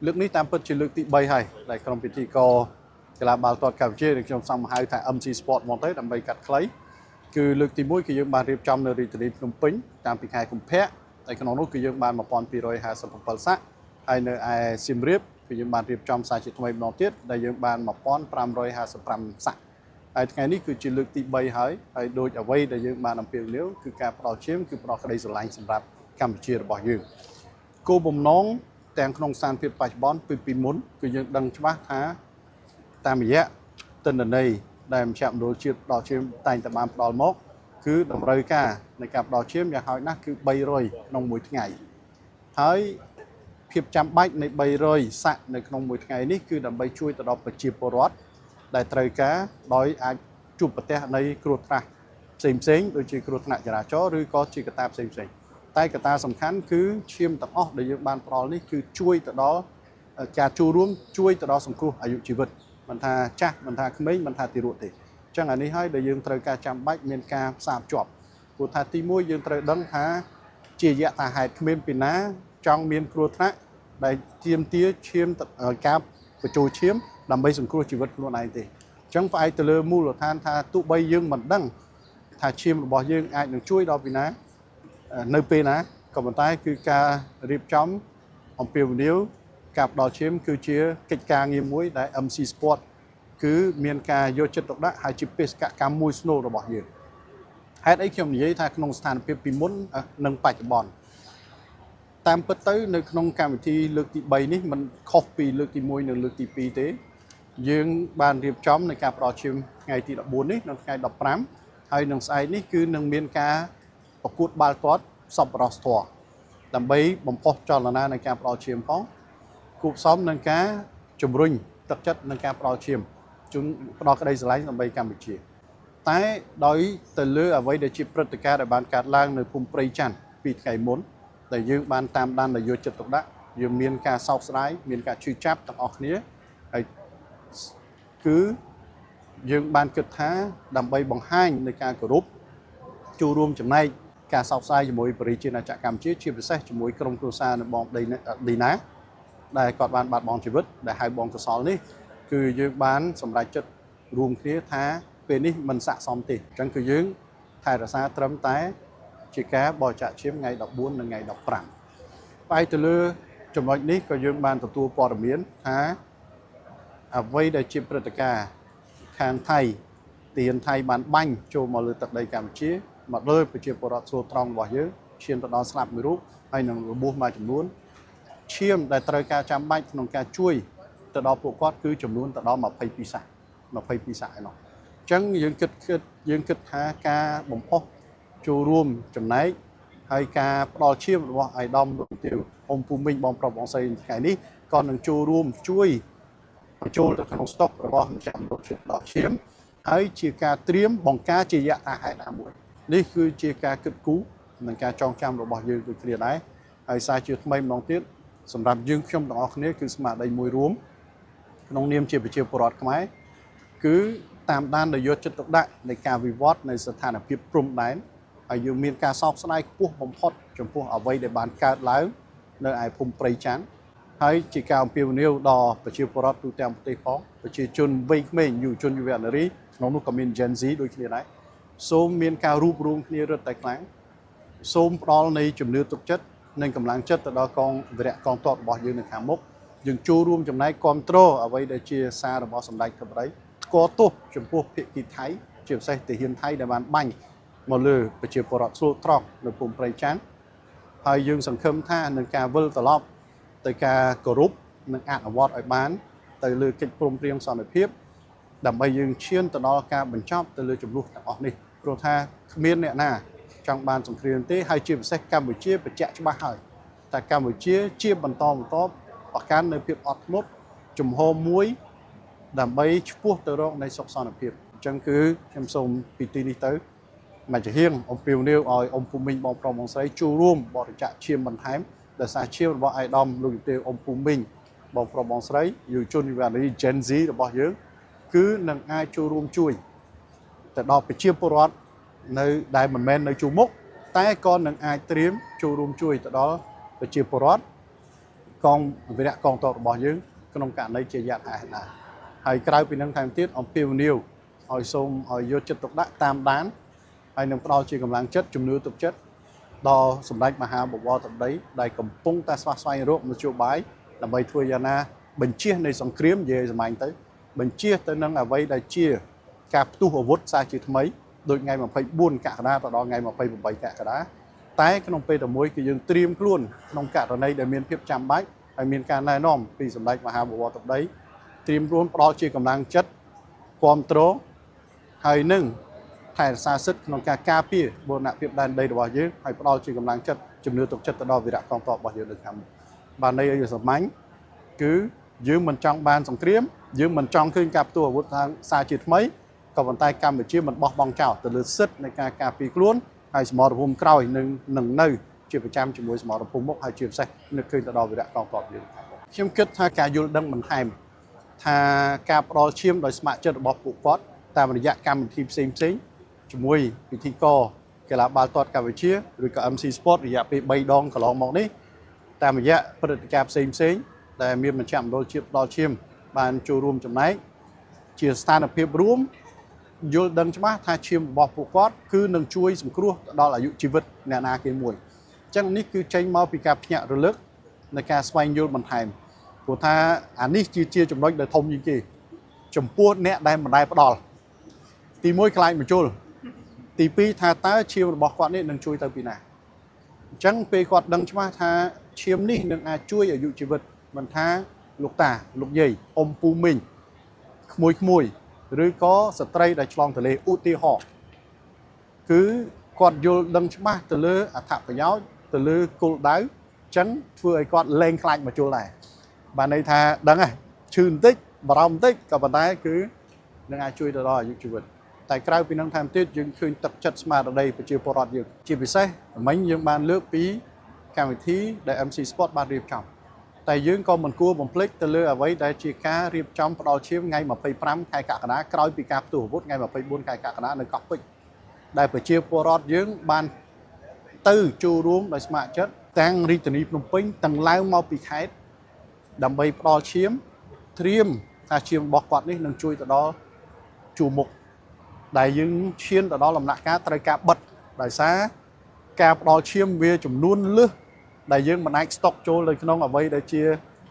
លើកនេះតាមពិតជាលើកទី3ហើយដែលក្រុមពិធីករកីឡាបាល់ទាត់កម្ពុជាខ្ញុំសូមហៅថា MC Sport មកទៅដើម្បីកាត់ខ្លីគឺលើកទី1គឺយើងបានរៀបចំនៅរាជធានីភ្នំពេញតាំងពីខែកុម្ភៈតែក្នុងនោះគឺយើងបាន1257សាក់ហើយនៅឯសៀមរាបគឺយើងបានរៀបចំសាជាថ្មីម្ដងទៀតដែលយើងបាន1555សាក់ហើយថ្ងៃនេះគឺជាលើកទី3ហើយដូចអ្វីដែលយើងបានអំពាវនាវគឺការផ្ដល់ឈាមគឺផ្ដល់ក្តីស្រឡាញ់សម្រាប់កម្ពុជារបស់យើងគោលបំណងទាំងក្នុងស្ថានភាពបច្ចុប្បន្នពីមុនគឺយើងដឹងច្បាស់ថាតាមរយៈទិន្នន័យដែលមជ្ឈមណ្ឌលជាតិផ្ដល់ឈាមតែងតែបានផ្ដល់មកគឺតម្រូវការនៃការផ្ដល់ឈាមយ៉ាងហោចណាស់គឺ300ក្នុងមួយថ្ងៃហើយភាពចាំបាច់នៃ300សាក់នៅក្នុងមួយថ្ងៃនេះគឺដើម្បីជួយទៅដល់ប្រជាពលរដ្ឋដែលត្រូវការដោយអាចជួបប្រទះនៃគ្រោះថ្នាក់ផ្សេងៗដូចជាគ្រោះថ្នាក់ចរាចរណ៍ឬក៏ជាកត្តាផ្សេងៗតែកត្តាសំខាន់គឺឈាមទាំងអស់ដែលយើងបានផ្ដល់នេះគឺជួយទៅដល់ការចូលរួមជួយទៅដល់សង្គ្រោះអាយុជីវិតមិនថាចាស់មិនថាក្មេងមិនថាទារកទេអញ្ចឹងអានេះហើយដែលយើងត្រូវការចាំបាច់មានការផ្សារភ្ជាប់ព្រោះថាទី1យើងត្រូវដឹងថាជាយថាហេតុគ្មានពីណាចង់មានគ្រោះថ្នាក់ដែលទាមទារឈាមការបញ្ចូលឈាមដើម្បីសង្គ្រោះជីវិតខ្លួនឯងទេអញ្ចឹងផ្អែកទៅលើមូលដ្ឋានថាទោះបីយើងមិនដឹងថាឈាមរបស់យើងអាចនឹងជួយដល់ពីណានៅពេលណាក៏ប៉ុន្តែគឺការរៀបចំអំពាវនាវការផ្ដល់ឈាមគឺជាកិច្ចការងារមួយដែល MC Sport គឺមានការយកចិត្តទុកដាក់ហើយជាបេសកកម្មមួយស្នូលរបស់យើងហេតុអីខ្ញុំនិយាយថាក្នុងស្ថានភាពពីមុននិងបច្ចុប្បន្នតាមពិតទៅនៅក្នុងកម្មវិធីលើកទី3នេះมันខុសពីលើកទី1និងលើកទី2ទេយើងបានរៀបចំในការផ្ដល់ឈាមថ្ងៃទី14នេះនិងថ្ងៃ15ហើយនឹងស្អែកនេះគឺនឹងមានការប្រកួតបាល់ទាត់សប្បុរសធម៌ដើម្បីបំផុសចលនានៃការផ្ដល់ឈាមផងគូផ្សំនឹងការជំរុញទឹកចិត្តនឹងការផ្ដល់ឈាមជូនផ្ដល់ក្តីស្រឡាញ់ដើម្បីកម្ពុជាតែដោយទៅលើអ្វីដែលជាព្រឹត្តិការណ៍ដែលបានកើតឡើងនៅភូមិព្រៃច័ន្ទពីថ្ងៃមុនដែលយើងបានតាមដានដោយយកចិត្តទុកដាក់យើងមានការសោកស្ដាយមានការឈឺចាប់ទាំងអស់គ្នាហើយគឺយើងបានគិតថាដើម្បីបង្ហាញនៃការគោរពចូលរួមចំណែកការសោកស្ដាយជាមួយប្រជាជនចក្រកម្ពុជាជាពិសេសជាមួយក្រុមគ្រួសារនៅបងឌីណាដែលគាត់បានបាត់បង់ជីវិតដែលហៅបងកសលនេះគឺយើងបានសម្រេចចិត្តរួមគ្នាថាពេលនេះមិនស័ក្តិសមទេអញ្ចឹងគឺយើងថែរក្សាត្រឹមតែជាការបរិច្ចាគឈាមថ្ងៃ14និងថ្ងៃ15ផ្អែកទៅលើចំណុចនេះក៏យើងបានទទួលព័ត៌មានថាអ្វីដែលជាព្រឹត្តិការណ៍ខាងថៃទានថៃបានបាញ់ចូលមកលើទឹកដីកម្ពុជាមកលើប្រជាពលរដ្ឋស្រួលត្រង់របស់យើងឈានទៅដល់ស្លាប់មួយរូបហើយនឹងរបួសមួយចំនួនឈាមដែលត្រូវការចាំបាច់ក្នុងការជួយទៅដល់ពួកគាត់គឺចំនួនទៅដល់22សាក់22សាក់ឯនោះអញ្ចឹងយើងគិតថាការបំផុសចូលរួមចំណែកហើយការផ្ដល់ឈាមរបស់អាយដាមលោកទាវអ៊ំពូមីងបងប្រុសបងស្រីថ្ងៃនេះក៏នឹងចូលរួមជួយបញ្ចូលទៅក្នុងស្តុករបស់មជ្ឈមណ្ឌលជាតិផ្ដល់ឈាមហើយជាការត្រៀមបង្ការជាយថាហេតុណាមួយនេះគឺជាការគិតគូរនិងការចងចាំរបស់យើងដូចគ្នាដែរហើយសារជាថ្មីម្ដងទៀតសម្រាប់យើងខ្ញុំទាំងអស់គ្នាគឺស្មារតីមួយរួមក្នុងនាមជាប្រជាពលរដ្ឋខ្មែរគឺតាមដានដោយយកចិត្តទុកដាក់នៃការវិវត្តនៃស្ថានភាពព្រំដែនហើយយើងមានការសោកស្ដាយខ្ពស់បំផុតចំពោះអ្វីដែលបានកើតឡើងនៅឯភូមិព្រៃច័ន្ទហើយជាការអំពាវនាវដល់ប្រជាពលរដ្ឋទូទាំងប្រទេសផងប្រជាជនវ័យក្មេងយុវជនយុវនារីក្នុងនោះក៏មាន Gen Z ដូចគ្នាដែរសូមមានការរួបរวมគ្នារឹតតែខ្លាំងសូមផ្ដល់នៃជំនឿទុកចិត្តនិងកម្លាំងចិត្តទៅដល់កងវីរៈកងទ័ពរបស់យើងនៅខាងមុខយើងចូលរួមចំណែកគ្រប់គ្រងអ្វីដែលជាសាររបស់សម្ដេចធិបតីស្គាល់ទោសចំពោះភាគីថៃជាពិសេសទាហានថៃដែលបានបាញ់មកលើប្រជាពលរដ្ឋស្លូតត្រង់នៅភូមិព្រៃច័ន្ទហើយយើងសង្ឃឹមថានឹងការវិលត្រឡប់ទៅការគោរពនិងអនុវត្តឲ្យបានទៅលើកិច្ចព្រមព្រៀងសន្តិភាពដើម្បីយើងឈានទៅដល់ការបញ្ចប់ទៅលើចំនួនទាំងអស់នេះព្រោះថាគ្មានអ្នកណាចង់បានសង្គ្រាមទេហើយជាពិសេសកម្ពុជាបញ្ជាក់ច្បាស់ហើយតែកម្ពុជាជាបន្តប្រកាន់នៅភាពអត់ធ្មត់ជំហរមួយដើម្បីឈ្មោះទៅរកនៃសុខសន្តិភាពអញ្ចឹងគឺខ្ញុំសូមពីទីនេះទៅមកជាហៀងអំពាវនាវឲ្យអ៊ំពូមីងបងប្រុសបងស្រីចូលរួមបរិច្ចាគឈាមបន្ថែមដោយសារឈាមរបស់អាយដាមលោកយុទាវអ៊ំពូមីងបងប្រុសបងស្រីយុវជនយុវនារី Gen Z របស់យើងគឺនឹងអាចចូលរួមជួយទៅដល់ប្រជាពលរដ្ឋនៅដែលមិនមែននៅជួរមុខតែក៏នឹងអាចត្រៀមចូលរួមជួយទៅដល់ប្រជាពលរដ្ឋ កងវិរៈកងទ័ពរបស់យើងក្នុងករណីជាយថាហេតុណាហើយក្រៅពីនឹងថែមទៀតអំពាវនាវឲ្យសូមឲ្យយកចិត្តទុកដាក់តាមដានហើយនឹងផ្ដល់ជាកម្លាំងចិត្តជំនឿទុកចិត្តដល់សម្ដេចមហាបវរត្បតីដែលកំពុងតែស្វះស្វែងរកមធ្យោបាយដើម្បីធ្វើយ៉ាងណាបញ្ជានៃសង្គ្រាមនិយាយសម្ាញ់ទៅបញ្ជាទៅនឹងអ្វីដែលជាការផ្ទុះអាវុធសាជាថ្មីដូចថ្ងៃ24កក្កដាទៅដល់ថ្ងៃ28កក្កដាតែក្នុងពេលតែមួយគឺយើងត្រៀមខ្លួនក្នុងករណីដែលមានភាពចាំបាច់ហើយមានការណែនាំពីសម្ដេចមហាបវរត្បតីត្រៀមខ្លួនផ្ដល់ជាកម្លាំងចិត្តគ្រប់គ្រងហើយនឹងថែរក្សាសិទ្ធិក្នុងការការពារបូរណភាពដែនដីរបស់យើងហើយផ្ដល់ជាកម្លាំងចិត្តជំនឿទុកចិត្តទៅដល់វីរៈកងទ័ពរបស់យើងនៅខាងមុខបានន័យឲ្យសម្ាញ់គឺយើងមិនចង់បានសង្គ្រាមយើងមិនចង់ឃើញការផ្ទុះអាវុធខាងសារជាថ្មីក៏ប៉ុន្តែកម្ពុជាមិនបោះបង់ចោលទៅលើសិទ្ធិនៃការការពារខ្លួនហើយសមរភូមិក្រោយនឹងនៅជាប្រចាំជាមួយសមរភូមិមុខហើយជាពិសេសនឹកឃើញទៅដល់វីរៈកងទ័ពយើងខ្ញុំគិតថាការយល់ដឹងបន្ថែមថាការផ្ដល់ឈាមដោយស្ម័គ្រចិត្តរបស់ពួកគាត់តាមរយៈកម្មវិធីផ្សេងជាមួយពិធីករកីឡាបាល់ទាត់កម្ពុជាឬក៏ MC Sport រយៈពេល3ដងកន្លងមកនេះតាមរយៈព្រឹត្តិការណ៍ផ្សេងដែលមានមជ្ឈមណ្ឌលជាតិផ្ដល់ឈាមបានចូលរួមចំណែកជាស្ថានភាពរួមយល់ដឹងច្បាស់ថាឈាមរបស់ពួកគាត់គឺនឹងជួយសង្គ្រោះដល់អាយុជីវិតអ្នកណាគេមួយអញ្ចឹងនេះគឺចេញមកពីការភ្ញាក់រលឹកនៃការស្វែងយល់បន្ថែមព្រោះថាអានេះជាចំណុចដែលធំជាងគេចំពោះអ្នកដែលមិនដែលផ្ដល់ទី1ខ្លាចបញ្ជុលទី2ថាតើឈាមរបស់គាត់នេះនឹងជួយទៅពីណាអញ្ចឹងពេលគាត់ដឹងច្បាស់ថាឈាមនេះនឹងអាចជួយអាយុជីវិតមិនថាលោកតាលោកយាយអ៊ំពូមីងក្មួយឬក៏ស្ត្រីដែលឆ្លងទន្លេឧទាហរណ៍គឺគាត់យល់ដឹងច្បាស់ទៅលើអត្ថប្រយោជន៍ទៅលើគោលដៅអញ្ចឹងធ្វើឲ្យគាត់លែងខ្លាចបញ្ជុលដែរបានន័យថាដឹងហើយឈឺបន្តិចបារម្ភបន្តិចក៏ប៉ុន្តែគឺនឹងអាចជួយទៅដល់អាយុជីវិតតែក្រៅពីនឹងថែមទៀតយើងឃើញទឹកចិត្តស្មារតីប្រជាពលរដ្ឋយើងជាពិសេសមិញយើងបានលើកពីកម្មវិធីដែល MC Sport បានរៀបចំតែយើងក៏មិនគួរបំភ្លេចទៅលើអ្វីដែលជាការរៀបចំផ្ដល់ឈាមថ្ងៃ25ខែកក្កដាក្រោយពីការផ្ទុះអាវុធថ្ងៃ24ខែកក្កដានៅកោះពេជ្រដែលប្រជាពលរដ្ឋយើងបានទៅចូលរួមដោយស្ម័គ្រចិត្តទាំងរាជធានីភ្នំពេញទាំងឡើងមកពីខេត្តដើម្បីផ្ដល់ឈាមត្រៀមថាឈាមរបស់គាត់នេះនឹងជួយទៅដល់ជួរមុខដែលយើងឈានទៅដល់ដំណាក់កាលត្រូវការបិទដោយសារការផ្ដល់ឈាមវាចំនួនលើសដែលយើងមិនអាចស្តុកចូលនៅក្នុងអ្វីដែលជា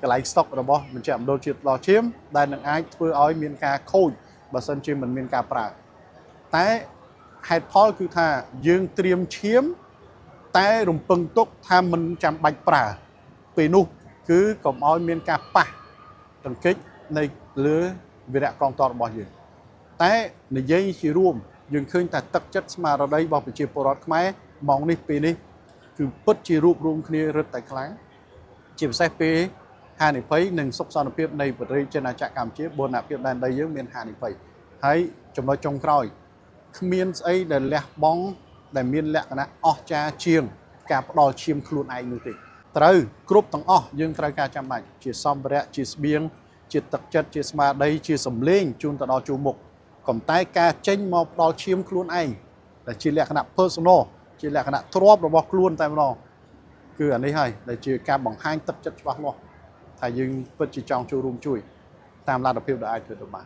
កន្លែងស្តុករបស់មជ្ឈមណ្ឌលជាតិផ្ដល់ឈាមដែលនឹងអាចធ្វើឲ្យមានការខូចបើសិនជាមិនមានការប្រើតែហេតុផលគឺថាយើងត្រៀមឈាមតែរំពឹងទុកថាមិនចាំបាច់ប្រើពេលនោះគឺកុំឲ្យមានការប៉ះទង្គិចនៅលើវីរៈកងទ័ពរបស់យើងតែនិយាយជារួមយើងឃើញតែទឹកចិត្តស្មារតីរបស់ប្រជាពលរដ្ឋខ្មែរម៉ោងនេះពេលនេះគឺពិតជារួបរวมគ្នារឹតតែខ្លាំងជាពិសេសពេលហានិភ័យនិងសុខសន្តិភាពនៃប្រទេសជាតិអាចារ្យកម្ពុជាបូរណភាពដែនដីយើងមានហានិភ័យហើយចំណុចចុងក្រោយគ្មានស្អីដែលលះបង់ដែលមានលក្ខណៈអស្ចារ្យជាងការផ្ដល់ឈាមខ្លួនឯងនោះទេត្រូវគ្រប់ទាំងអស់យើងត្រូវការចាំបាច់ជាសម្ភារៈជាស្បៀងជាទឹកចិត្តជាស្មារតីជាសម្លេងជូនទៅដល់ជួរមុខក៏តែការចេញមកផ្ដល់ឈាមខ្លួនឯងដែលជាលក្ខណៈ personal ជាលក្ខណៈទ្របរបស់ខ្លួនតែម្ដងគឺអានេះហើយដែលជាការបង្ហាញទឹកចិត្តច្បាស់លាស់ថាយើងពិតជាចង់ចូលរួមជួយតាមលទ្ធភាពដែលអាចធ្វើទៅបាន